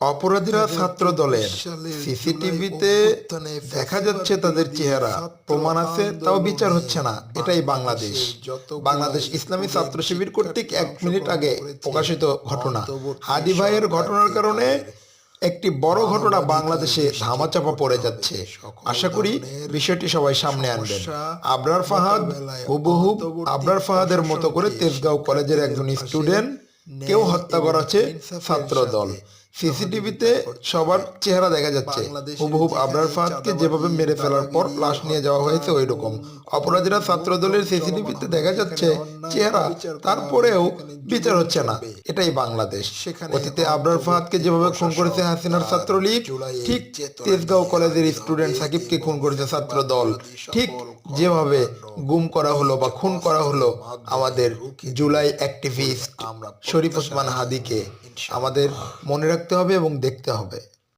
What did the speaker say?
অপরাধীরা ছাত্র দলের সিসিটিভিতে দেখা যাচ্ছে তাদের চেহারা, প্রমাণ আছে, তাও বিচার হচ্ছে না। এটাই বাংলাদেশ। বাংলাদেশ ইসলামী ছাত্র শিবির কর্তৃক 1 মিনিট আগে প্রকাশিত ঘটনা। হাদি ভাইয়ের ঘটনার কারণে একটি বড় ঘটনা বাংলাদেশে ধামাচাপা পড়ে যাচ্ছে। আশা করি বিষয়টি সবাই সামনে আনবেন। আবরার ফাহাদ হুবহু আবরার ফাহাদের মতো করে তেজগাঁও কলেজের একজন স্টুডেন্ট কেউ হত্যা করেছে ছাত্র দল। সিসিটিভিতে সবার চেহারা দেখা যাচ্ছে। হুবহু আবরার ফাহাদকে যেভাবে মেরে ফেলার পর লাশ নিয়ে যাওয়া হয়েছে ওই রকম। অপরাধীরা ছাত্র দলের সিসিটিভিতে দেখা যাচ্ছে চেহারা, তারপরেও বিচার হচ্ছে না। এটাই বাংলাদেশ। অতীতে আবরার ফাহাদকে যেভাবে খুন করেছে হাসিনার ছাত্রলীগ, ঠিক তেজগাঁও কলেজের স্টুডেন্ট সাকিবকে খুন করেছে ছাত্র দল। ঠিক যেভাবে গুম করা হলো বা খুন করা হলো আমাদের জুলাই অ্যাক্টিভিস্ট শরীফ ওসমান হাদিকে, আমাদের মনে রাখতে হবে এবং দেখতে হবে।